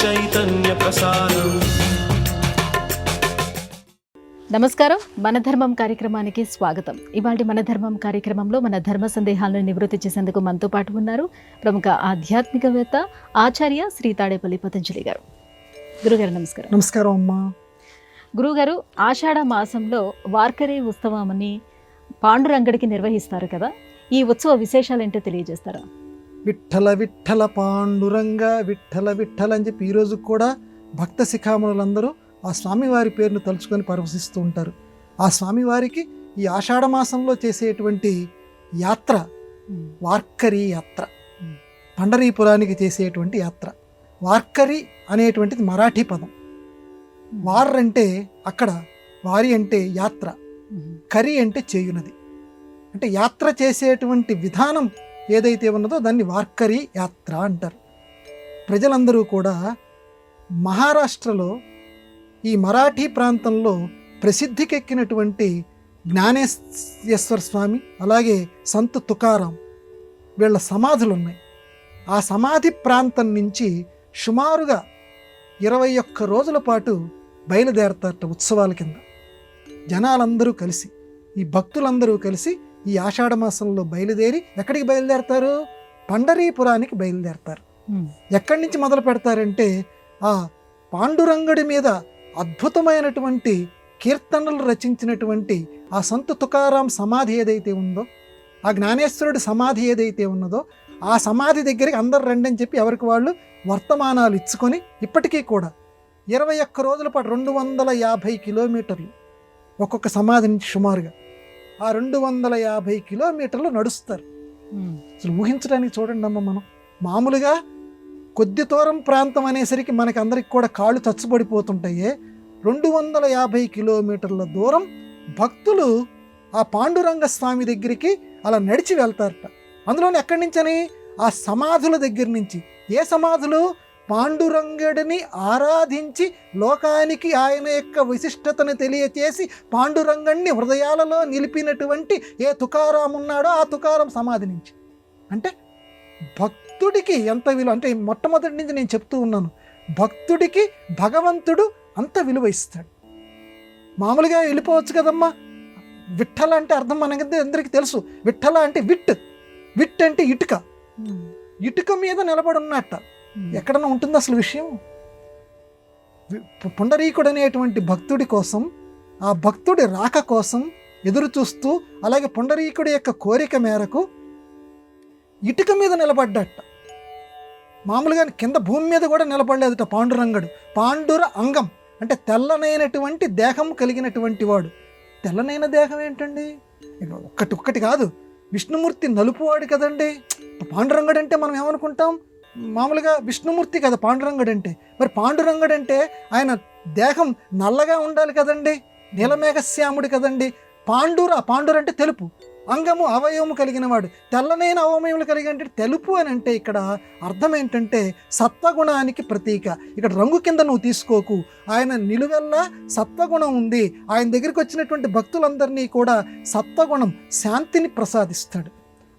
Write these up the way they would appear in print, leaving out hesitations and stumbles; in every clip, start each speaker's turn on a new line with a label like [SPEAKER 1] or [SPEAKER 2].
[SPEAKER 1] చైతన్య ప్రసారం.
[SPEAKER 2] నమస్కారం, మన ధర్మం కార్యక్రమానికి స్వాగతం. ఇవాళ మన ధర్మం కార్యక్రమంలో మన ధర్మ సందేహాలను నివృత్తి చేసేందుకు మనతో పాటు ఉన్నారు ప్రముఖ ఆధ్యాత్మికవేత్త ఆచార్య శ్రీ తాడేపల్లి పతంజలి గారు. గురుగారు నమస్కారం.
[SPEAKER 3] నమస్కారం అమ్మా.
[SPEAKER 2] గురుగారు, ఆషాఢ మాసంలో వార్కరీ ఉత్సవం అని పాండురంగడికి నిర్వహిస్తారు కదా, ఈ ఉత్సవ విశేషాలు ఏంటో తెలియజేస్తారా?
[SPEAKER 3] విఠల విఠల పాండురంగ విఠల విఠల అని చెప్పి ఈరోజు కూడా భక్త శిఖామణులందరూ ఆ స్వామివారి పేరును తలుచుకొని పరవశిస్తూ ఉంటారు. ఆ స్వామివారికి ఈ ఆషాఢ మాసంలో చేసేటువంటి యాత్ర వార్కరీ యాత్ర, పండరీపురానికి చేసేటువంటి యాత్ర. వార్కరీ అనేటువంటిది మరాఠీ పదం. వార్ అంటే అక్కడ, వారి అంటే యాత్ర, కరి అంటే చేయునది. అంటే యాత్ర చేసేటువంటి విధానం ఏదైతే ఉన్నదో దాన్ని వార్కరీ యాత్ర అంటారు. ప్రజలందరూ కూడా మహారాష్ట్రలో ఈ మరాఠీ ప్రాంతంలో ప్రసిద్ధికెక్కినటువంటి జ్ఞానేశ్వర స్వామి, అలాగే సంత్ తుకారాం వీళ్ళ సమాధులు ఉన్నాయి. ఆ సమాధి ప్రాంతం నుంచి సుమారుగా 21 రోజుల పాటు బయలుదేరతారట ఉత్సవాల కింద. జనాలందరూ కలిసి, ఈ భక్తులందరూ కలిసి ఈ ఆషాఢ మాసంలో బయలుదేరి ఎక్కడికి బయలుదేరతారు? పండరీపురానికి బయలుదేరతారు. ఎక్కడి నుంచి మొదలు పెడతారంటే ఆ పాండురంగడి మీద అద్భుతమైనటువంటి కీర్తనలు రచించినటువంటి ఆ సంత్ తుకారాం సమాధి ఏదైతే ఉందో, ఆ జ్ఞానేశ్వరుడి సమాధి ఏదైతే ఉన్నదో ఆ సమాధి దగ్గరికి అందరు రండి అని చెప్పి ఎవరికి వాళ్ళు వర్తమానాలు ఇచ్చుకొని ఇప్పటికీ కూడా 21 రోజుల పాటు 250 కిలోమీటర్లు ఒక్కొక్క సమాధి నుంచి సుమారుగా ఆ 250 కిలోమీటర్లు నడుస్తారు. అసలు ఊహించడానికి చూడండి అమ్మ, మనం మామూలుగా కొద్ది దూరం ప్రాంతం అనేసరికి మనకి అందరికి కూడా కాళ్ళు చచ్చుబడిపోతుంటాయి. 250 కిలోమీటర్ల దూరం భక్తులు ఆ పాండురంగ స్వామి దగ్గరికి అలా నడిచి వెళ్తారట. అందులోని ఎక్కడి నుంచని? ఆ సమాధుల దగ్గర నుంచి. ఏ సమాధులు? పాండురంగడిని ఆరాధించి లోకానికి ఆయన యొక్క విశిష్టతను తెలియచేసి పాండురంగడిని హృదయాలలో నిలిపినటువంటి ఏ తుకారాం ఉన్నాడో ఆ తుకారాం సమాధి నుంచి. అంటే భక్తుడికి ఎంత విలువ అంటే, మొట్టమొదటి నుంచి నేను చెప్తూ ఉన్నాను, భక్తుడికి భగవంతుడు అంత విలువ ఇస్తాడు. మామూలుగా వెళ్ళిపోవచ్చు కదమ్మా. విఠల అంటే అర్థం మనకి అందరికీ తెలుసు. విఠల అంటే విట్ అంటే ఇటుక, ఇటుక మీద నిలబడి ఉన్నట్ట. ఎక్కడన్నా ఉంటుంది అసలు విషయం? పుండరీకుడు అనేటువంటి భక్తుడి కోసం, ఆ భక్తుడి రాక కోసం ఎదురు చూస్తూ, అలాగే పుండరీకుడి యొక్క కోరిక మేరకు ఇటుక మీద నిలబడ్డట. మామూలుగా కింద భూమి మీద కూడా నిలబడలేదట పాండురంగడు. పాండుర అంగం అంటే తెల్లనైనటువంటి దేహం కలిగినటువంటి వాడు. తెల్లనైన దేహం ఏంటండి? ఒక్కటి కాదు, విష్ణుమూర్తి నలుపువాడు కదండి. పాండురంగడు అంటే మనం ఏమనుకుంటాం? మామూలుగా విష్ణుమూర్తి కదా పాండురంగడు అంటే. మరి పాండురంగడు అంటే ఆయన దేహం నల్లగా ఉండాలి కదండి, నీలమేఘశ్యాముడు కదండి. పాండుర అంటే తెలుపు, అంగము అవయవము కలిగిన వాడు. తెల్లనైన అవయములు కలిగిన తెలుపు అని అంటే ఇక్కడ అర్థం ఏంటంటే సత్వగుణానికి ప్రతీక. ఇక్కడ రంగు కింద నువ్వు తీసుకోకు, ఆయన నిలువెల్లా సత్వగుణం ఉంది. ఆయన దగ్గరికి వచ్చినటువంటి భక్తులందరినీ కూడా సత్వగుణం, శాంతిని ప్రసాదిస్తాడు.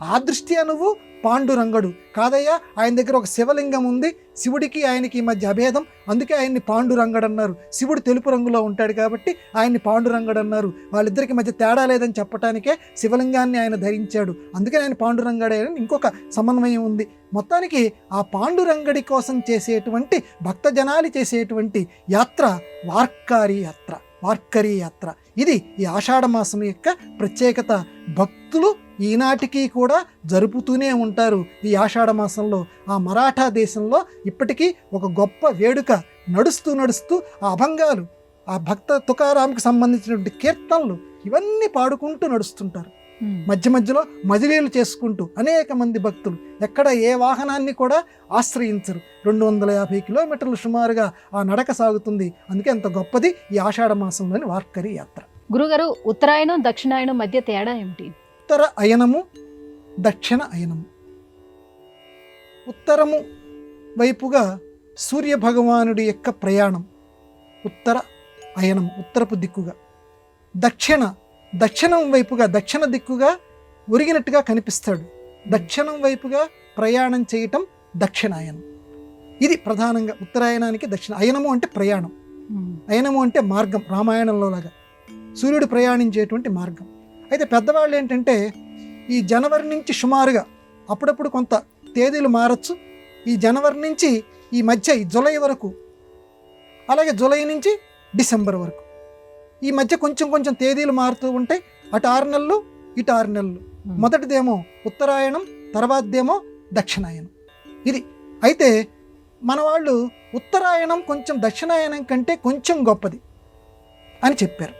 [SPEAKER 3] ఆ దృష్ట్యా నువ్వు పాండురంగడు కాదయ్యా. ఆయన దగ్గర ఒక శివలింగం ఉంది, శివుడికి ఆయనకి ఈ మధ్య అభేదం, అందుకే ఆయన్ని పాండురంగడు అన్నారు. శివుడు తెలుపు రంగులో ఉంటాడు కాబట్టి ఆయన్ని పాండురంగడు అన్నారు. వాళ్ళిద్దరికి మధ్య తేడా లేదని చెప్పటానికే శివలింగాన్ని ఆయన ధరించాడు, అందుకే ఆయన పాండురంగడే అని ఇంకొక సమన్వయం ఉంది. మొత్తానికి ఆ పాండురంగడి కోసం చేసేటువంటి భక్తజనాలు చేసేటువంటి యాత్ర వార్కరీ యాత్ర. ఇది ఈ ఆషాఢ మాసం యొక్క ప్రత్యేకత. భక్తులు ఈనాటికి కూడా జరుపుతూనే ఉంటారు. ఈ ఆషాఢ మాసంలో ఆ మరాఠా దేశంలో ఇప్పటికీ ఒక గొప్ప వేడుక నడుస్తూ ఆ అభంగాలు, ఆ భక్త తుకారాంకి సంబంధించినటువంటి కీర్తనలు ఇవన్నీ పాడుకుంటూ నడుస్తుంటారు. మధ్య మధ్యలో మజిలీలు చేసుకుంటూ అనేక మంది భక్తులు ఎక్కడ ఏ వాహనాన్ని కూడా ఆశ్రయించరు. 250 కిలోమీటర్లు సుమారుగా ఆ నడక సాగుతుంది. అందుకే అంత గొప్పది ఈ ఆషాఢ మాసంలోని వార్కరీ యాత్ర.
[SPEAKER 2] గురుగారు, ఉత్తరాయణం దక్షిణాయనం మధ్య తేడా ఏమిటి?
[SPEAKER 3] ఉత్తర అయనము, దక్షిణ అయనము. ఉత్తరము వైపుగా సూర్యభగవానుడి యొక్క ప్రయాణం, ఉత్తర అయనం, ఉత్తరపు దిక్కుగా. దక్షిణం వైపుగా, దక్షిణ దిక్కుగా ఒరిగినట్టుగా కనిపిస్తాడు. దక్షిణం వైపుగా ప్రయాణం చేయటం దక్షిణాయనం. ఇది ప్రధానంగా ఉత్తరాయణానికి దక్షిణ. అయనము అంటే ప్రయాణం, అయనము అంటే మార్గం, రామాయణంలో లాగా సూర్యుడు ప్రయాణించేటువంటి మార్గం. అయితే పెద్దవాళ్ళు ఏంటంటే ఈ జనవరి నుంచి సుమారుగా అప్పుడప్పుడు కొంత తేదీలు మారచ్చు. ఈ జనవరి నుంచి ఈ మధ్య ఈ జూలై వరకు, అలాగే జూలై నుంచి డిసెంబర్ వరకు ఈ మధ్య కొంచెం కొంచెం తేదీలు మారుతూ ఉంటాయి. అటు 6 నెలలు ఇటు 6 నెలలు. మొదటిదేమో ఉత్తరాయణం, తర్వాతదేమో దక్షిణాయనం. ఇది అయితే మన వాళ్ళు ఉత్తరాయణం కొంచెం దక్షిణాయనం కంటే కొంచెం గొప్పది అని చెప్పారు.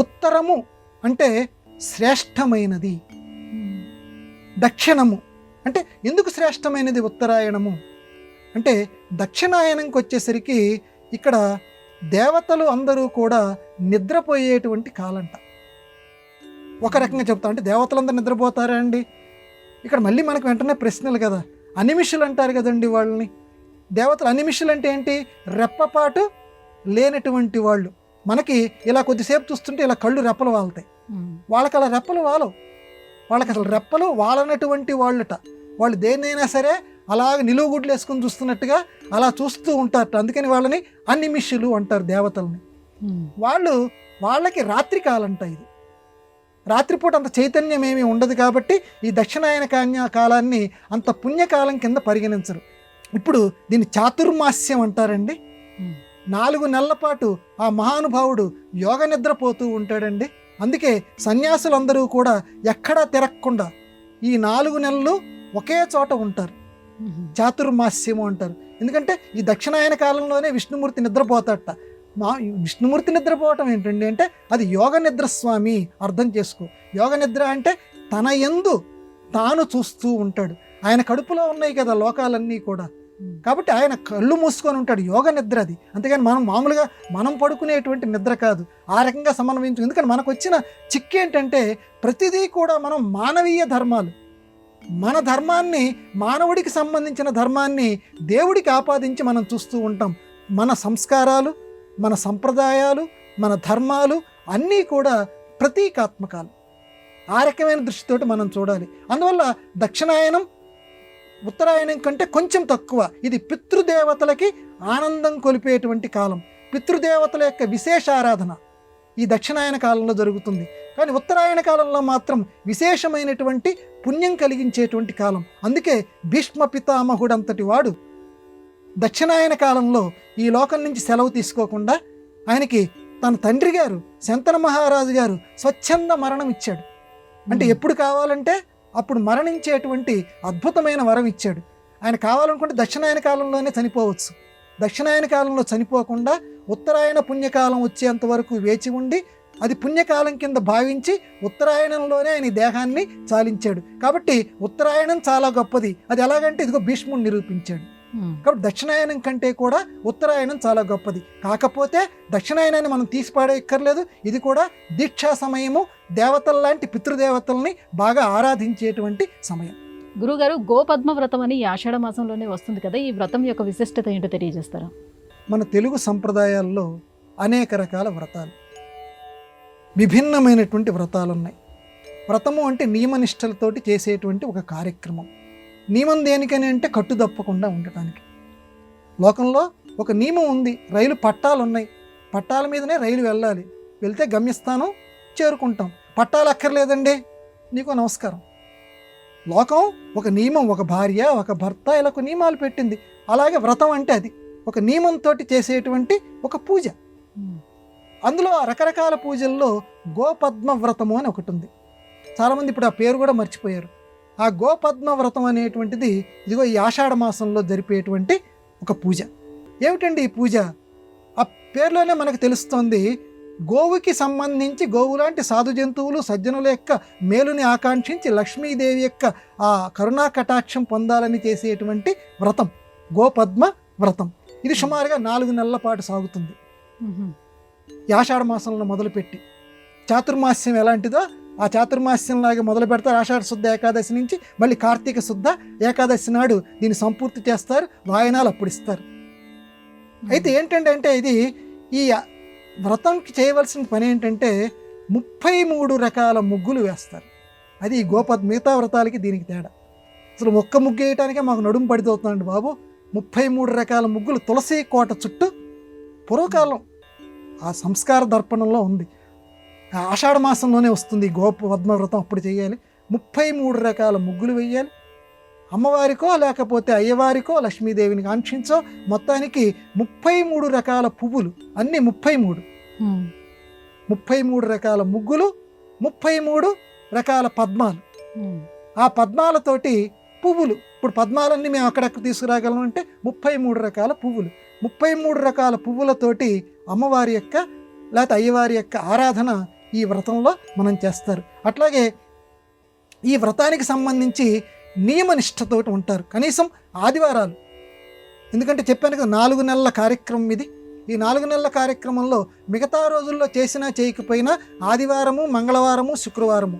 [SPEAKER 3] ఉత్తరము అంటే శ్రేష్టమైనది, దక్షిణము అంటే ఎందుకు శ్రేష్టమైనది ఉత్తరాయణము అంటే దక్షిణాయనంకి వచ్చేసరికి ఇక్కడ దేవతలు అందరూ కూడా నిద్రపోయేటువంటి కాలంట. ఒక రకంగా చెప్తా అంటే దేవతలందరూ నిద్రపోతారా అండి? ఇక్కడ మళ్ళీ మనకు వెంటనే ప్రశ్నలు కదా. అనిమిషులు అంటారు కదండి వాళ్ళని. దేవతలు అనిమిషులు అంటే ఏంటి? రెప్పపాటు లేనటువంటి వాళ్ళు. మనకి ఇలా కొద్దిసేపు చూస్తుంటే ఇలా కళ్ళు రెప్పలు వాళ్తాయి, వాళ్ళకి అలా రెప్పలు వాలవు. వాళ్ళకి అసలు రెప్పలు వాలనటువంటి వాళ్ళట. వాళ్ళు దేన్నైనా సరే అలాగ నిలువుగుడ్లు వేసుకుని చూస్తున్నట్టుగా అలా చూస్తూ ఉంటారట. అందుకని వాళ్ళని అనిమిషులు అంటారు దేవతల్ని. వాళ్ళకి రాత్రి కాలంట. ఇది రాత్రిపూట అంత చైతన్యం ఏమీ ఉండదు కాబట్టి ఈ దక్షిణాయన కాలాన్ని అంత పుణ్యకాలం కింద పరిగణించరు. ఇప్పుడు దీన్ని చాతుర్మాస్యం అంటారండి. 4 నెలల పాటు ఆ మహానుభావుడు యోగ నిద్రపోతూ ఉంటాడండి. అందుకే సన్యాసులందరూ కూడా ఎక్కడా తిరగకుండా ఈ 4 నెలలు ఒకే చోట ఉంటారు. చాతుర్మాస్యము అంటారు. ఎందుకంటే ఈ దక్షిణాయన కాలంలోనే విష్ణుమూర్తి నిద్రపోతాడట. విష్ణుమూర్తి నిద్రపోవటం ఏంటండి అంటే అది యోగ నిద్ర స్వామి. అర్థం చేసుకో. యోగ నిద్ర అంటే తన యందు తాను చూస్తూ ఉంటాడు. ఆయన కడుపులో ఉన్నాయి కదా లోకాలన్నీ కూడా, కాబట్టి ఆయన కళ్ళు మూసుకొని ఉంటాడు. యోగ నిద్ర అది. అంతేగాని మనం మామూలుగా మనం పడుకునేటువంటి నిద్ర కాదు. ఆ రకంగా సమన్వయించు. ఎందుకంటే మనకు వచ్చిన చిక్కు ఏంటంటే ప్రతిదీ కూడా మనం మానవీయ ధర్మాలు, మన ధర్మాన్ని, మానవుడికి సంబంధించిన ధర్మాన్ని దేవుడికి ఆపాదించి మనం చూస్తూ ఉంటాం. మన సంస్కారాలు, మన సంప్రదాయాలు, మన ధర్మాలు అన్నీ కూడా ప్రతీకాత్మకాలు. ఆ రకమైన దృష్టితోటి మనం చూడాలి. అందువల్ల దక్షిణాయనం ఉత్తరాయణం కంటే కొంచెం తక్కువ. ఇది పితృదేవతలకి ఆనందం కొలిపేటువంటి కాలం. పితృదేవతల యొక్క విశేష ఆరాధన ఈ దక్షిణాయన కాలంలో జరుగుతుంది. కానీ ఉత్తరాయణ కాలంలో మాత్రం విశేషమైనటువంటి పుణ్యం కలిగించేటువంటి కాలం. అందుకే భీష్మ పితామహుడంతటి వాడు దక్షిణాయన కాలంలో ఈ లోకం నుంచి సెలవు తీసుకోకుండా ఆయనకి తన తండ్రి గారు శంతన మహారాజు గారు స్వచ్ఛంద మరణం ఇచ్చాడు. అంటే ఎప్పుడు కావాలంటే అప్పుడు మరణించేటువంటి అద్భుతమైన వరం ఇచ్చాడు. ఆయన కావాలనుకుంటే దక్షిణాయన కాలంలోనే చనిపోవచ్చు. దక్షిణాయన కాలంలో చనిపోకుండా ఉత్తరాయణ పుణ్యకాలం వచ్చేంత వరకు వేచి ఉండి అది పుణ్యకాలం కింద భావించి ఉత్తరాయణంలోనే ఆయన దేహాన్ని చాలించాడు. కాబట్టి ఉత్తరాయణం చాలా గొప్పది. అది ఎలాగంటే ఇదిగో భీష్ముడు నిరూపించాడు. కాబట్టి దక్షిణాయనం కంటే కూడా ఉత్తరాయణం చాలా గొప్పది. కాకపోతే దక్షిణాయనాన్ని మనం తీసిపాడేయక్కర్లేదు. ఇది కూడా దీక్షా సమయము, దేవతల్లాంటి పితృదేవతల్ని బాగా ఆరాధించేటువంటి సమయం.
[SPEAKER 2] గురుగారు, గోపద్మ వ్రతం అని ఆషాఢ మాసంలోనే వస్తుంది కదా, ఈ వ్రతం యొక్క విశిష్టత ఏంటో తెలియజేస్తారా?
[SPEAKER 3] మన తెలుగు సంప్రదాయాల్లో అనేక రకాల వ్రతాలు, విభిన్నమైనటువంటి వ్రతాలు ఉన్నాయి. వ్రతము అంటే నియమనిష్టలతోటి చేసేటువంటి ఒక కార్యక్రమం. నియమం దేనికని అంటే కట్టు తప్పకుండా ఉండటానికి. లోకంలో ఒక నియమం ఉంది. రైలు పట్టాలు ఉన్నాయి, పట్టాల మీదనే రైలు వెళ్ళాలి. వెళ్తే గమ్యస్థానం చేరుకుంటాం. పట్టాలు అక్కర్లేదండి, నీకు నమస్కారం. లోకం ఒక నియమం, ఒక భార్య ఒక భర్త ఇలా ఒక నియమాలు పెట్టింది. అలాగే వ్రతం అంటే అది ఒక నియమంతో చేసేటువంటి ఒక పూజ. అందులో రకరకాల పూజల్లో గోపద్మ వ్రతము అని ఒకటి ఉంది. చాలామంది ఇప్పుడు ఆ పేరు కూడా మర్చిపోయారు. ఆ గోపద్మ వ్రతం అనేటువంటిది ఇదిగో ఈ ఆషాఢ మాసంలో జరిపేటువంటి ఒక పూజ. ఏమిటండి ఈ పూజ? ఆ పేరులోనే మనకు తెలుస్తోంది. గోవుకి సంబంధించి గోవు లాంటి సాధు జంతువులు సజ్జనుల యొక్క మేలుని ఆకాంక్షించి లక్ష్మీదేవి యొక్క ఆ కరుణా కటాక్షం పొందాలని చేసేటువంటి వ్రతం గోపద్మ వ్రతం. ఇది సుమారుగా 4 నెలల పాటు సాగుతుంది. ఈ ఆషాఢ మాసంలో మొదలుపెట్టి చాతుర్మాస్యం ఎలాంటిదో ఆ చాతుర్మాస్యంలాగా మొదలు పెడతారు. ఆషాఢ శుద్ధ ఏకాదశి నుంచి మళ్ళీ కార్తీక శుద్ధ ఏకాదశి నాడు దీన్ని సంపూర్తి చేస్తారు. వాయనాలు అప్పుడు ఇస్తారు. అయితే ఏంటంటే ఇది ఈ వ్రతంకి చేయవలసిన పని ఏంటంటే 33 రకాల ముగ్గులు వేస్తారు. అది ఈ మిగతా వ్రతాలకి దీనికి తేడా. అసలు ఒక్క ముగ్గు వేయటానికే మాకు నడుము పడిపోతుందండి బాబు. 33 రకాల ముగ్గులు తులసి కోట చుట్టూ పూర్వకాలం ఆ సంస్కార దర్పణంలో ఉంది. ఆషాఢ మాసంలోనే వస్తుంది గోపద్మ వ్రతం, అప్పుడు చేయాలి. 33 రకాల ముగ్గులు వేయాలి. అమ్మవారికో లేకపోతే అయ్యవారికో లక్ష్మీదేవిని కాంక్షించో మొత్తానికి 33 రకాల పువ్వులు, అన్నీ 33 రకాల ముగ్గులు, 33 రకాల పద్మాలు. ఆ పద్మాలతోటి పువ్వులు, ఇప్పుడు పద్మాలన్నీ మేము అక్కడక్కడ తీసుకురాగలం అంటే 33 రకాల పువ్వులు, 33 రకాల పువ్వులతోటి అమ్మవారి యొక్క లేకపోతే అయ్యవారి యొక్క ఆరాధన ఈ వ్రతంలో మనం చేస్తారు. అట్లాగే ఈ వ్రతానికి సంబంధించి నియమనిష్టతో ఉంటారు. కనీసం ఆదివారాలు, ఎందుకంటే చెప్పాను కదా 4 నెలల కార్యక్రమం ఇది. ఈ 4 నెలల కార్యక్రమంలో మిగతా రోజుల్లో చేసినా చేయకపోయినా ఆదివారము, మంగళవారము, శుక్రవారము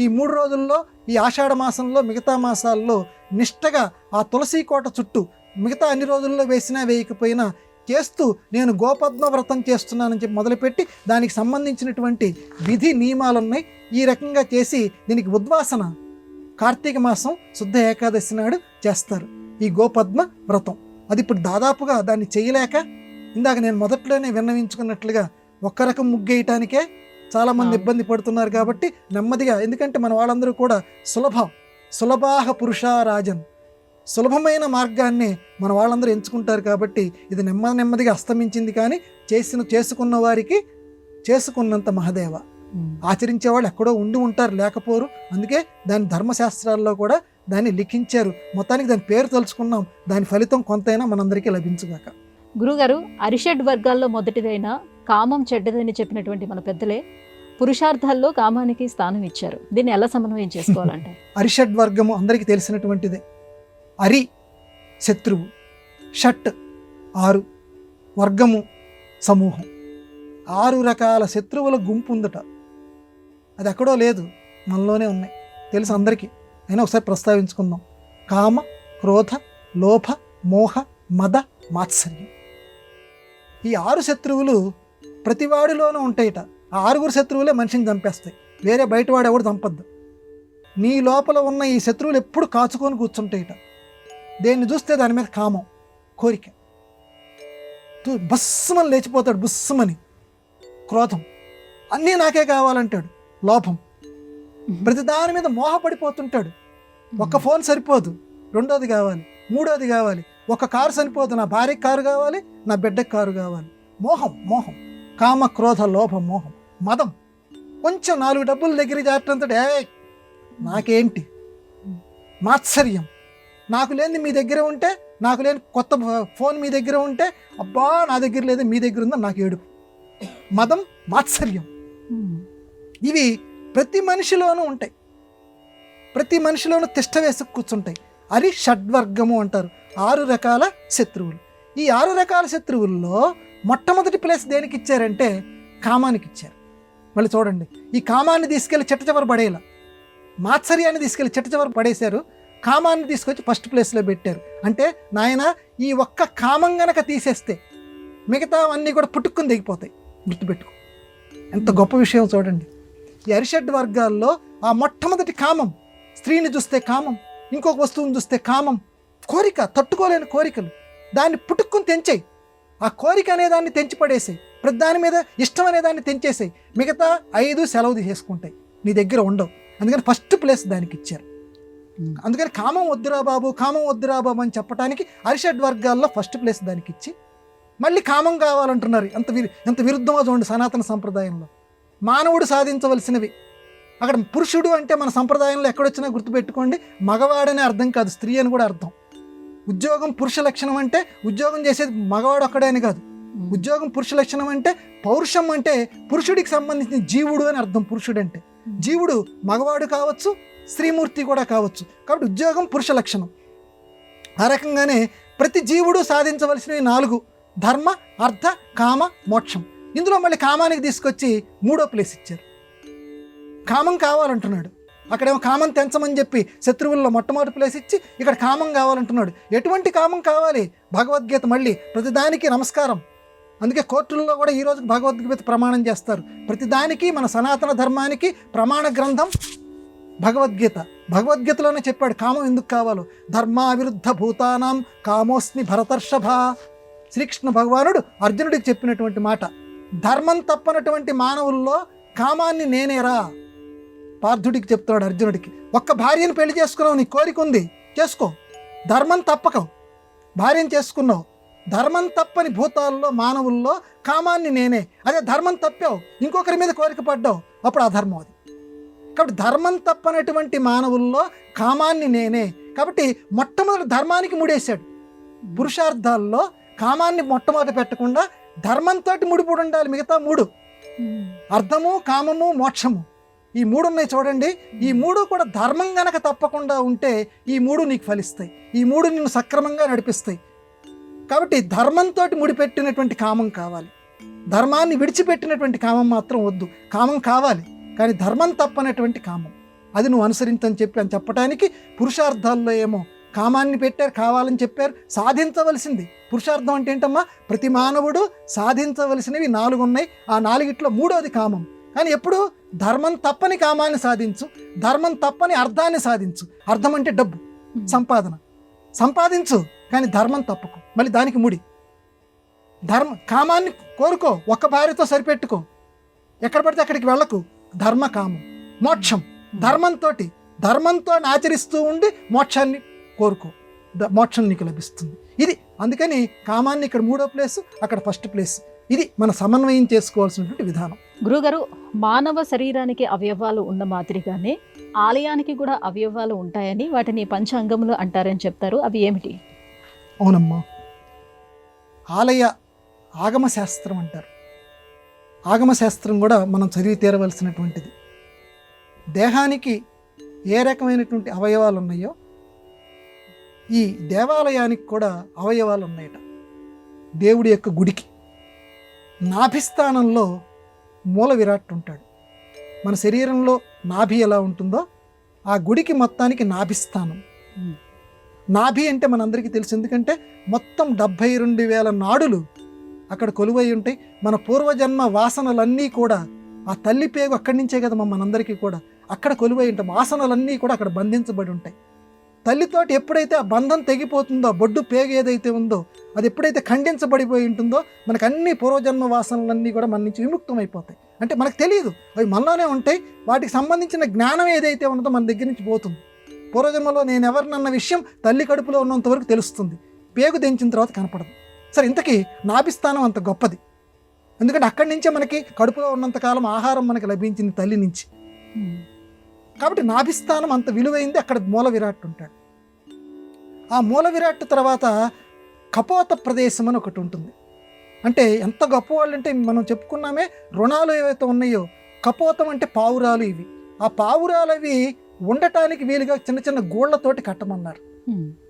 [SPEAKER 3] ఈ 3 రోజుల్లో ఈ ఆషాఢ మాసంలో మిగతా మాసాల్లో నిష్టగా ఆ తులసి కోట చుట్టూ మిగతా అన్ని రోజుల్లో వేసినా వేయకపోయినా చేస్తూ నేను గోపద్మ వ్రతం చేస్తున్నానని చెప్పి మొదలుపెట్టి దానికి సంబంధించినటువంటి విధి నియమాలు ఉన్నాయి. ఈ రకంగా చేసి దీనికి ఉద్వాసన కార్తీక మాసం శుద్ధ ఏకాదశి నాడు చేస్తారు ఈ గోపద్మ వ్రతం. అది ఇప్పుడు దాదాపుగా దాన్ని చేయలేక ఇందాక నేను మొదట్లోనే విన్నవించుకున్నట్లుగా ఒక్క రకం ముగ్గేయటానికే చాలామంది ఇబ్బంది పడుతున్నారు. కాబట్టి నెమ్మదిగా, ఎందుకంటే మన వాళ్ళందరూ కూడా సులభాహ పురుషారాజన్, సులభమైన మార్గాన్ని మన వాళ్ళందరూ ఎంచుకుంటారు. కాబట్టి ఇది నెమ్మదిగా అస్తమించింది. కానీ చేసుకున్న వారికి చేసుకున్నంత మహదేవ. ఆచరించే వాళ్ళు ఎక్కడో ఉంటారు, లేకపోరు. అందుకే దాని ధర్మశాస్త్రాల్లో కూడా దాన్ని లిఖించారు. మొత్తానికి దాని పేరు తలుచుకున్నాం, దాని ఫలితం కొంతైనా మనందరికీ లభించుగాక.
[SPEAKER 2] గురుగారు, అరిషడ్ వర్గాల్లో మొదటిదైన కామం చెడ్డదని చెప్పినటువంటి మన పెద్దలే పురుషార్థాల్లో కామానికి స్థానం ఇచ్చారు. దీన్ని ఎలా సమన్వయం చేసుకోవాలంటే
[SPEAKER 3] అరిషడ్ వర్గము అందరికీ తెలిసినటువంటిదే. అరి శత్రువు, షట్ 6, వర్గము సమూహం. 6 రకాల శత్రువుల గుంపు ఉందట. అది ఎక్కడో లేదు, మనలోనే ఉన్నాయి, తెలుసు అందరికీ. అయినా ఒకసారి ప్రస్తావించుకుందాం. కామ, క్రోధ, లోభ, మోహ, మద, మాత్సర్యం. ఈ 6 శత్రువులు ప్రతివాడిలోనూ ఉంటాయిట. ఆ 6 శత్రువులే మనిషిని చంపేస్తాయి, వేరే బయటవాడు ఎవడు చంపద్దు. నీ లోపల ఉన్న ఈ శత్రువులు ఎప్పుడు కాచుకొని కూర్చుంటాయిట. దేన్ని చూస్తే దాని మీద కామం, కోరిక, బస్సుమని లేచిపోతాడు, బుస్సుమని. క్రోధం, అన్నీ నాకే కావాలంటాడు. లోభం, ప్రతి దాని మీద మోహపడిపోతుంటాడు. ఒక్క ఫోన్ సరిపోదు, రెండోది కావాలి, మూడోది కావాలి. ఒక కారు సరిపోదు, నా భార్యకి కారు కావాలి, నా బిడ్డకి కారు కావాలి. మోహం, కామ, క్రోధ, లోభ, మోహం. మదం, కొంచెం 4 డబ్బులు దగ్గర జాగ్రత్త, నాకేంటి. మాత్సర్యం, నాకు లేని మీ దగ్గర ఉంటే, నాకు లేని కొత్త ఫోన్ మీ దగ్గర ఉంటే, అబ్బా నా దగ్గర లేదు మీ దగ్గర ఉందని నాకు ఏడుపు. మదం, మాత్సర్యం, ఇవి ప్రతి మనిషిలోనూ ఉంటాయి. ప్రతి మనిషిలోనూ తిష్ట వేసి కూర్చుంటాయి. అది షడ్వర్గము అంటారు. 6 రకాల శత్రువులు. ఈ 6 రకాల శత్రువుల్లో మొట్టమొదటి ప్లేస్ దేనికి ఇచ్చారంటే కామానికి ఇచ్చారు. మళ్ళీ చూడండి, ఈ కామాన్ని తీసుకెళ్ళి చిట్టచివర పడేయాల, మాత్సర్యాన్ని తీసుకెళ్ళి చిట్టచివర పడేశారు, కామాన్ని తీసుకొచ్చి ఫస్ట్ ప్లేస్లో పెట్టారు. అంటే నాయన, ఈ ఒక్క కామం గనక తీసేస్తే మిగతా అన్నీ కూడా పుట్టుకుని దిగిపోతాయి. గుర్తుపెట్టుకో, ఎంత గొప్ప విషయం చూడండి. ఈ అరిషడ్ వర్గాల్లో ఆ మొట్టమొదటి కామం, స్త్రీని చూస్తే కామం, ఇంకొక వస్తువుని చూస్తే కామం, కోరిక, తట్టుకోలేని కోరికలు, దాన్ని పుట్టుకుని తెంచేయి. ఆ కోరిక అనేదాన్ని తెంచి పడేసాయి, ప్రతి దాని మీద ఇష్టం అనేదాన్ని తెంచేసాయి. మిగతా 5 సెలవు తీసేసుకుంటాయి, నీ దగ్గర ఉండవు. అందుకని ఫస్ట్ ప్లేస్ దానికి ఇచ్చారు. అందుకని కామం వద్దురా బాబు అని చెప్పడానికి అరిషడ్ వర్గాల్లో ఫస్ట్ ప్లేస్ దానికి ఇచ్చి మళ్ళీ కామం కావాలంటున్నారు. ఎంత విరుద్ధమో చూడండి. సనాతన సంప్రదాయంలో మానవుడు సాధించవలసినవి, అక్కడ పురుషుడు అంటే మన సంప్రదాయంలో ఎక్కడొచ్చినా గుర్తుపెట్టుకోండి, మగవాడనే అర్థం కాదు, స్త్రీ అని కూడా అర్థం. ఉద్యోగం పురుష లక్షణం అంటే ఉద్యోగం చేసేది మగవాడు ఒక్కడే అని కాదు. ఉద్యోగం పురుష లక్షణం అంటే పౌరుషం అంటే పురుషుడికి సంబంధించిన జీవుడు అని అర్థం. పురుషుడు అంటే జీవుడు మగవాడు కావచ్చు, స్త్రీమూర్తి కూడా కావచ్చు. కాబట్టి ఉద్యోగం పురుష లక్షణం. ఆ రకంగానే ప్రతి జీవుడు సాధించవలసినవి 4: ధర్మ, అర్థ, కామ, మోక్షం. ఇందులో మళ్ళీ కామానికి తీసుకొచ్చి 3వ ప్లేస్ ఇచ్చారు. కామం కావాలంటున్నాడు, అక్కడేమో కామం తెంచమని చెప్పి శత్రువుల్లో మొట్టమొదటి ప్లేస్ ఇచ్చి ఇక్కడ కామం కావాలంటున్నాడు. ఎటువంటి కామం కావాలి? భగవద్గీత. మళ్ళీ ప్రతిదానికి నమస్కారం. అందుకే కోర్టుల్లో కూడా ఈరోజు భగవద్గీత ప్రమాణం చేస్తారు. ప్రతిదానికి మన సనాతన ధర్మానికి ప్రమాణ గ్రంథం భగవద్గీత. భగవద్గీతలోనే చెప్పాడు కామం ఎందుకు కావాలో. ధర్మావిరుద్ధ భూతానాం కామోస్మి భరతర్షభ. శ్రీకృష్ణ భగవానుడు అర్జునుడికి చెప్పినటువంటి మాట. ధర్మం తప్పనటువంటి మానవుల్లో కామాన్ని నేనేరా. పార్థుడికి చెప్తున్నాడు అర్జునుడికి. ఒక్క భార్యను పెళ్లి చేసుకున్నావు, నీ కోరిక ఉంది, చేసుకో, ధర్మం తప్పకవు. భార్యను చేసుకున్నావు, ధర్మం తప్పని భూతాల్లో మానవుల్లో కామాన్ని నేనే. అదే ధర్మం తప్పావు, ఇంకొకరి మీద కోరిక పడ్డావు, అప్పుడు అధర్మం అది. కాబట్టి ధర్మం తప్పనటువంటి మానవుల్లో కామాన్ని నేనే. కాబట్టి మొట్టమొదటి ధర్మానికి ముడేశాడు. పురుషార్థాల్లో కామాన్ని మొట్టమొదటి పెట్టకుండా ధర్మంతో ముడిపడి ఉండాలి. మిగతా 3 అర్థము, కామము, మోక్షము, ఈ 3 ఉన్నాయి చూడండి. ఈ 3 కూడా ధర్మం గనక తప్పకుండా ఉంటే ఈ 3 నీకు ఫలిస్తాయి, ఈ 3 నిన్ను సక్రమంగా నడిపిస్తాయి. కాబట్టి ధర్మంతో ముడిపెట్టినటువంటి కామం కావాలి, ధర్మాన్ని విడిచిపెట్టినటువంటి కామం మాత్రం వద్దు. కామం కావాలి కానీ ధర్మం తప్పనటువంటి కామం అది నువ్వు అనుసరించని చెప్పి అని చెప్పడానికి పురుషార్థాల్లో ఏమో కామాన్ని పెట్టారు, కావాలని చెప్పారు. సాధించవలసింది పురుషార్థం అంటే ఏంటమ్మా? ప్రతి మానవుడు సాధించవలసినవి 4 ఉన్నాయి. ఆ 4ట్లో 3వది కామం. కానీ ఎప్పుడు ధర్మం తప్పని కామాన్ని సాధించు, ధర్మం తప్పని అర్థాన్ని సాధించు. అర్థం అంటే డబ్బు, సంపాదన, సంపాదించు కానీ ధర్మం తప్పకు. మళ్ళీ దానికి ముడి కామాన్ని కోరుకో, ఒక్క భార్యతో సరిపెట్టుకో, ఎక్కడ పడితే అక్కడికి వెళ్ళకు. ధర్మ కామం, మోక్షం ధర్మంతో ఆచరిస్తూ ఉండి మోక్షాన్ని కోరుకో, మోక్షం నీకు లభిస్తుంది. ఇది అందుకని కామాన్ని ఇక్కడ 3వ ప్లేస్, అక్కడ 1st ప్లేస్. ఇది మన సమన్వయం చేసుకోవాల్సినటువంటి విధానం.
[SPEAKER 2] గురుగారు, మానవ శరీరానికి అవయవాలు ఉన్న మాదిరిగానే ఆలయానికి కూడా అవయవాలు ఉంటాయని, వాటిని పంచాంగములు అంటారని చెప్తారు. అవి ఏమిటి?
[SPEAKER 3] అవునమ్మా, ఆలయ ఆగమశాస్త్రం అంటారు. ఆగమశాస్త్రం కూడా మనం చదివి తీరవలసినటువంటిది. దేహానికి ఏ రకమైనటువంటి అవయవాలు ఉన్నాయో ఈ దేవాలయానికి కూడా అవయవాలు ఉన్నాయట. దేవుడి యొక్క గుడికి నాభిస్థానంలో మూల విరాట్ ఉంటాడు. మన శరీరంలో నాభి ఎలా ఉంటుందో ఆ గుడికి మొత్తానికి నాభిస్థానం. నాభి అంటే మనందరికీ తెలుసు, ఎందుకంటే మొత్తం 72,000 నాడులు అక్కడ కొలువై ఉంటాయి. మన పూర్వజన్మ వాసనలన్నీ కూడా ఆ తల్లి పేగు అక్కడి నుంచే కదా మనందరికీ కూడా అక్కడ కొలువై ఉంటాయి. వాసనలన్నీ కూడా అక్కడ బంధించబడి ఉంటాయి. తల్లితోటి ఎప్పుడైతే ఆ బంధం తెగిపోతుందో, బొడ్డు పేగు ఏదైతే ఉందో అది ఎప్పుడైతే ఖండించబడిపోయి ఉంటుందో మనకు అన్ని పూర్వజన్మ వాసనలన్నీ కూడా మన నుంచి విముక్తం అయిపోతాయి. అంటే మనకు తెలియదు, అవి మనలోనే ఉంటాయి. వాటికి సంబంధించిన జ్ఞానం ఏదైతే ఉన్నదో మన దగ్గర నుంచి పోతుంది. పూర్వజన్మలో నేను ఎవరినన్న విషయం తల్లి కడుపులో ఉన్నంత వరకు తెలుస్తుంది, పేగు దించిన తర్వాత కనపడదు. సరే, ఇంతకీ నాభిస్థానం అంత గొప్పది, ఎందుకంటే అక్కడి నుంచే మనకి కడుపులో ఉన్నంతకాలం ఆహారం మనకి లభించింది తల్లి నుంచి. కాబట్టి నాభిస్థానం అంత విలువైంది. అక్కడ మూల విరాట్ ఉంటాడు. ఆ మూల విరాట్ తర్వాత కపోత ప్రదేశం అని ఒకటి ఉంటుంది. అంటే ఎంత గొప్పవాళ్ళు అంటే మనం చెప్పుకున్నామే, రుణాలు ఏవైతే ఉన్నాయో కపోతం అంటే పావురాలు. ఇవి ఆ పావురాలు అవి ఉండటానికి వీలుగా చిన్న చిన్న గోళ్లతోటి కట్టమన్నారు.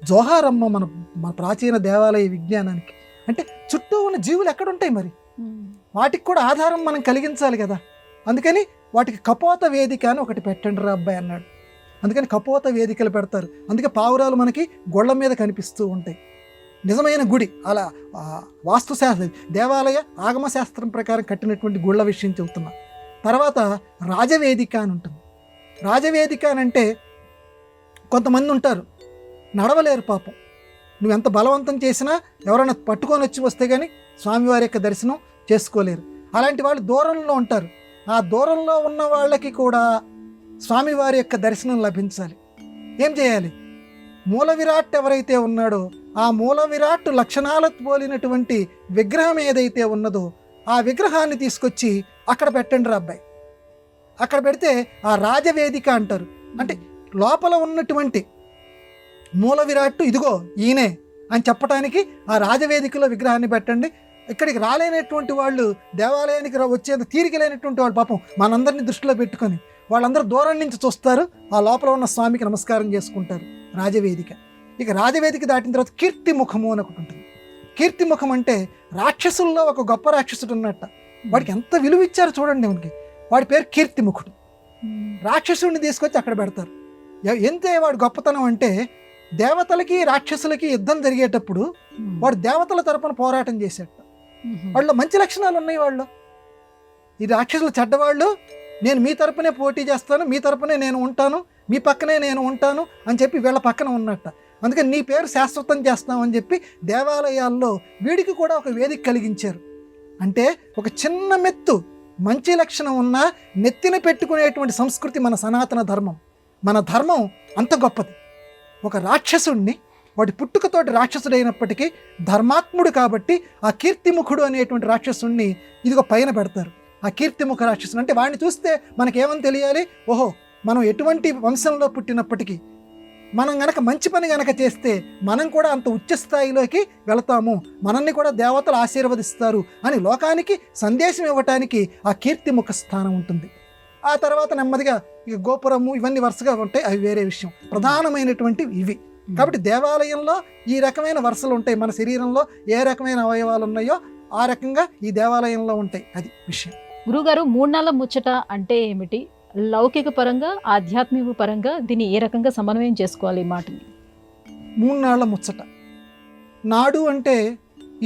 [SPEAKER 3] జోహారమ్మ మన ప్రాచీన దేవాలయ విజ్ఞానానికి. అంటే చుట్టూ ఉన్న జీవులు ఎక్కడుంటాయి మరి, వాటికి కూడా ఆధారం మనం కలిగించాలి కదా. అందుకని వాటికి కపోత వేదిక అని ఒకటి పెట్టండి రా అబ్బాయి అన్నాడు. అందుకని కపోత వేదికలు పెడతారు. అందుకే పావురాలు మనకి గొళ్ళ మీద కనిపిస్తూ ఉంటాయి. నిజమైన గుడి అలా వాస్తుశాస్త్రం, దేవాలయ ఆగమశాస్త్రం ప్రకారం కట్టినటువంటి గుళ్ళ విషయం చెబుతున్నా. తర్వాత రాజవేదిక అని ఉంటుంది. రాజవేదిక అని అంటే కొంతమంది ఉంటారు నడవలేరు పాపం, నువ్వెంత బలవంతం చేసినా ఎవరైనా పట్టుకొని వచ్చి వస్తే కానీ స్వామివారి యొక్క దర్శనం చేసుకోలేరు. అలాంటి వాళ్ళు దూరంలో ఉంటారు. ఆ దూరంలో ఉన్న వాళ్ళకి కూడా స్వామివారి యొక్క దర్శనం లభించాలి. ఏం చేయాలి? మూల విరాట్ ఎవరైతే ఉన్నాడో ఆ మూల విరాట్ లక్షణాలకు పోలినటువంటి విగ్రహం ఏదైతే ఉన్నదో ఆ విగ్రహాన్ని తీసుకొచ్చి అక్కడ పెట్టండి రా అబ్బాయి. అక్కడ పెడితే ఆ రాజవేదిక అంటారు. అంటే లోపల ఉన్నటువంటి మూల విరాట్టు ఇదిగో ఈయనే అని చెప్పడానికి ఆ రాజవేదికలో విగ్రహాన్ని పెట్టండి. ఇక్కడికి రాలేనటువంటి వాళ్ళు, దేవాలయానికి వచ్చేంత తీరిక లేనటువంటి వాళ్ళు పాపం మనందరినీ దృష్టిలో పెట్టుకొని వాళ్ళందరూ దూరం నుంచి చూస్తారు, ఆ లోపల ఉన్న స్వామికి నమస్కారం చేసుకుంటారు. రాజవేదిక. ఇక రాజవేదిక దాటిన తర్వాత కీర్తిముఖము అని ఒకటి ఉంటుంది. కీర్తిముఖం అంటే రాక్షసుల్లో ఒక గొప్ప రాక్షసుడు ఉన్నట్ట. వాడికి ఎంత విలువ ఇచ్చారు చూడండి. మనకి వాడి పేరు కీర్తిముఖుడు. రాక్షసుడిని తీసుకొచ్చి అక్కడ పెడతారు. ఎంతే వాడు గొప్పతనం అంటే, దేవతలకి రాక్షసులకి యుద్ధం జరిగేటప్పుడు వాడు దేవతల తరపున పోరాటం చేసేట. వాళ్ళు మంచి లక్షణాలు ఉన్నాయి. వాళ్ళు ఈ రాక్షసులు చెడ్డవాళ్ళు, నేను మీ తరపునే పోటీ చేస్తాను, మీ తరపునే నేను ఉంటాను మీ పక్కనే నేను ఉంటాను అని చెప్పి వీళ్ళ పక్కన ఉన్నట్ట. అందుకని నీ పేరు శాశ్వతం చేస్తామని చెప్పి దేవాలయాల్లో వీడికి కూడా ఒక వేదిక కలిగించారు. అంటే ఒక చిన్న మెత్తు మంచి లక్షణం ఉన్నా నెత్తిన పెట్టుకునేటువంటి సంస్కృతి మన సనాతన ధర్మం. మన ధర్మం అంత గొప్పది. ఒక రాక్షసుడిని వాడి పుట్టుకతోటి రాక్షసుడైనప్పటికీ ధర్మాత్ముడు కాబట్టి ఆ కీర్తిముఖుడు అనేటువంటి రాక్షసుడిని ఇదిగో పైన పెడతారు. ఆ కీర్తిముఖ రాక్షసుడు అంటే వాడిని చూస్తే మనకేమని తెలియాలి, ఓహో మనం ఎటువంటి వంశంలో పుట్టినప్పటికీ మనం గనక మంచి పని గనక చేస్తే మనం కూడా అంత ఉచ్చ స్థాయిలోకి వెళతాము, మనల్ని కూడా దేవతలు ఆశీర్వదిస్తారు అని లోకానికి సందేశం ఇవ్వటానికి ఆ కీర్తిముఖ స్థానం ఉంటుంది. ఆ తర్వాత నెమ్మదిగా ఇక గోపురము ఇవన్నీ వరుసగా ఉంటాయి, అవి వేరే విషయం. ప్రధానమైనటువంటి ఇవి. కాబట్టి దేవాలయంలో ఈ రకమైన వరుసలు ఉంటాయి. మన శరీరంలో ఏ రకమైన అవయవాలు ఉన్నాయో ఆ రకంగా ఈ దేవాలయంలో ఉంటాయి. అది విషయం.
[SPEAKER 2] గురుగారు, 3 నాళ్ళ ముచ్చట అంటే ఏమిటి? లౌకిక పరంగా ఆధ్యాత్మిక పరంగా దీన్ని ఏ రకంగా సమన్వయం చేసుకోవాలి ఈ మాటని?
[SPEAKER 3] 3 నాళ్ళ ముచ్చట. నాడు అంటే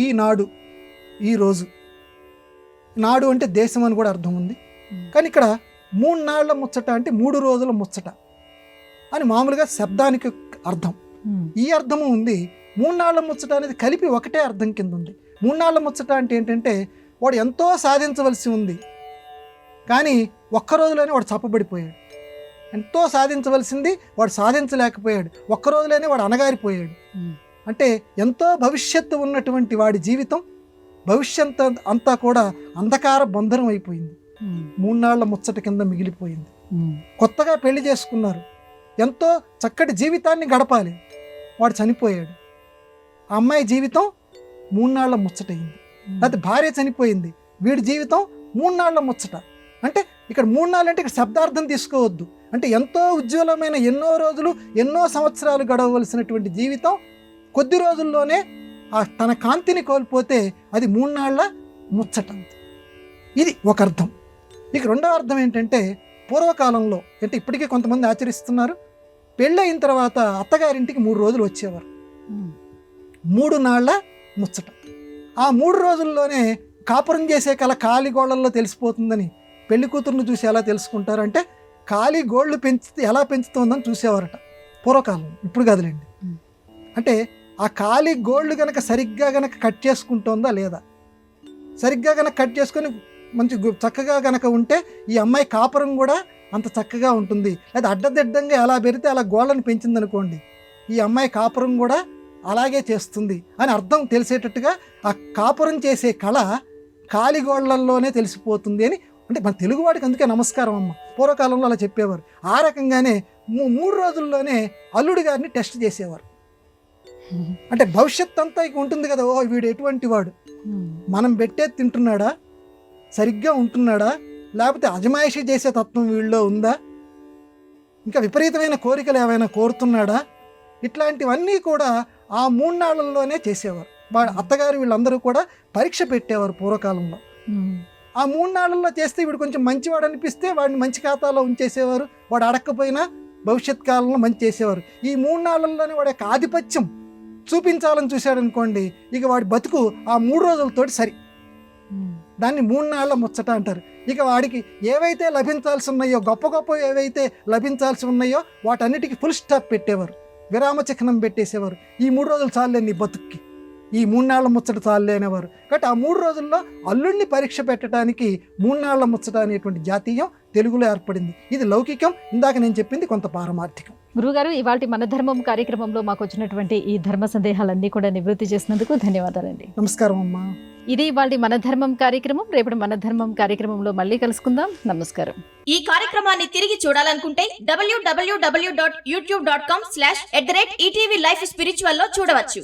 [SPEAKER 3] ఈ నాడు, ఈ రోజు. నాడు అంటే దేశం అని కూడా అర్థం ఉంది. కానీ ఇక్కడ 3 నాళ్ళ ముచ్చట అంటే 3 రోజుల ముచ్చట అని మామూలుగా శబ్దానికి అర్థం. ఈ అర్థము ఉంది. 3 నాళ్ళ ముచ్చట అనేది కలిపి ఒకటే అర్థం కింద ఉంది. 3 నాళ్ళ ముచ్చట అంటే ఏంటంటే వాడు ఎంతో సాధించవలసి ఉంది, కానీ ఒక్క రోజులోనే వాడు చప్పబడిపోయాడు. ఎంతో సాధించవలసింది వాడు సాధించలేకపోయాడు, ఒక్క రోజులోనే వాడు అనగారిపోయాడు. అంటే ఎంతో భవిష్యత్తు ఉన్నటువంటి వాడి జీవితం భవిష్యత్తు అంతా కూడా అంధకార బంధనం అయిపోయింది. 3 నాళ్ళ ముచ్చట కింద మిగిలిపోయింది. కొత్తగా పెళ్లి చేసుకున్నారు, ఎంతో చక్కటి జీవితాన్ని గడపాలి, వాడు చనిపోయాడు. ఆ అమ్మాయి జీవితం 3 నాళ్ళ ముచ్చటయింది. లేకపోతే భార్య చనిపోయింది, వీడి జీవితం 3 నాళ్ళ ముచ్చట. అంటే ఇక్కడ 3 నాళ్ళు అంటే ఇక్కడ శబ్దార్థం తీసుకోవద్దు. అంటే ఎంతో ఉజ్వలమైన ఎన్నో రోజులు ఎన్నో సంవత్సరాలు గడవలసినటువంటి జీవితం కొద్ది రోజుల్లోనే తన కాంతిని కోల్పోతే అది 3 నాళ్ళ ముచ్చట. ఇది ఒక అర్థం. ఇక రెండవ అర్థం ఏంటంటే పూర్వకాలంలో అంటే ఇప్పటికీ కొంతమంది ఆచరిస్తున్నారు, పెళ్ళయిన తర్వాత అత్తగారింటికి 3 రోజులు వచ్చేవారు. 3 నాళ్ళ ముచ్చట. ఆ 3 రోజుల్లోనే కాపురం చేసే కళ కాలి గోళ్ళల్లో తెలిసిపోతుందని పెళ్లి కూతురుని చూసి ఎలా తెలుసుకుంటారంటే కాలి గోళ్ళు పెంచితే ఎలా పెంచుతుందని చూసేవారట పూర్వకాలం. ఇప్పుడు కదలేండి. అంటే ఆ కాలి గోళ్ళు గనక సరిగ్గా గనక కట్ చేసుకుంటుందా లేదా, సరిగ్గా గనక కట్ చేసుకొని మంచి చక్కగా గనక ఉంటే ఈ అమ్మాయి కాపురం కూడా అంత చక్కగా ఉంటుంది. లేదా అడ్డదిడ్డంగా ఎలా పెరిగితే అలా గోళ్ళని పెంచిందనుకోండి, ఈ అమ్మాయి కాపురం కూడా అలాగే చేస్తుంది అని అర్థం తెలిసేటట్టుగా ఆ కాపురం చేసే కళ కాలి గోళ్ళల్లోనే తెలిసిపోతుంది అని. అంటే మన తెలుగువాడికి అందుకే నమస్కారం అమ్మ, పూర్వకాలంలో అలా చెప్పేవారు. ఆ రకంగానే 3 రోజుల్లోనే అల్లుడి గారిని టెస్ట్ చేసేవారు. అంటే భవిష్యత్ అంతా ఇక ఉంటుంది కదా, ఓ వీడు ఎటువంటి వాడు, మనం పెట్టేది తింటున్నాడా, సరిగ్గా ఉంటున్నాడా, లేకపోతే అజమాయిషీ చేసే తత్వం వీళ్ళలో ఉందా, ఇంకా విపరీతమైన కోరికలు ఏమైనా కోరుతున్నాడా, ఇట్లాంటివన్నీ కూడా ఆ 3 నాళ్ళల్లోనే చేసేవారు. వాడు అత్తగారు వీళ్ళందరూ కూడా పరీక్ష పెట్టేవారు పూర్వకాలంలో. ఆ 3 నాళ్ళల్లో చేస్తే వీడు కొంచెం మంచివాడు అనిపిస్తే వాడిని మంచి ఖాతాలో ఉంచేసేవారు, వాడు అడగకపోయినా భవిష్యత్ కాలంలో మంచి చేసేవారు. ఈ 3 నాళ్ళల్లోనే వాడి యొక్క ఆధిపత్యం చూపించాలని చూశాడు అనుకోండి, ఇక వాడి బతుకు ఆ 3 రోజులతోటి సరి. దాన్ని 3 నాళ్ళ ముచ్చట అంటారు. ఇక వాడికి ఏవైతే లభించాల్సి ఉన్నాయో, గొప్ప గొప్ప ఏవైతే లభించాల్సి ఉన్నాయో వాటన్నిటికీ ఫుల్ స్టాప్ పెట్టేవారు, విరామ చిహ్నం పెట్టేసేవారు. ఈ 3 రోజులు చాలే నీ బతుక్కి, ఈ 3 నాళ్ళ ముచ్చట చాలే అనేవారు. కాబట్టి ఆ 3 రోజుల్లో అల్లుడిని పరీక్ష పెట్టడానికి 3 నాళ్ళ ముచ్చట అనేటువంటి జాతీయం తెలుగులో ఏర్పడింది. ఇది లౌకికం, ఇందాక నేను చెప్పింది కొంత పారమార్థికం.
[SPEAKER 2] గురుగారు, ఇవాళ మన ధర్మం కార్యక్రమంలో మాకు వచ్చినటువంటి ఈ ధర్మ సందేహాలన్నీ కూడా నివృత్తి చేసినందుకు ధన్యవాదాలండి.
[SPEAKER 3] నమస్కారం అమ్మా.
[SPEAKER 2] ఇది ఇవాళ మన ధర్మం కార్యక్రమం. రేపటి మన ధర్మం కార్యక్రమంలో మళ్ళీ కలుసుకుందాం. నమస్కారం.
[SPEAKER 4] ఈ కార్యక్రమాన్ని తిరిగి చూడాలనుకుంటే www.youtube.com/@ETV Life Spiritual లో చూడవచ్చు.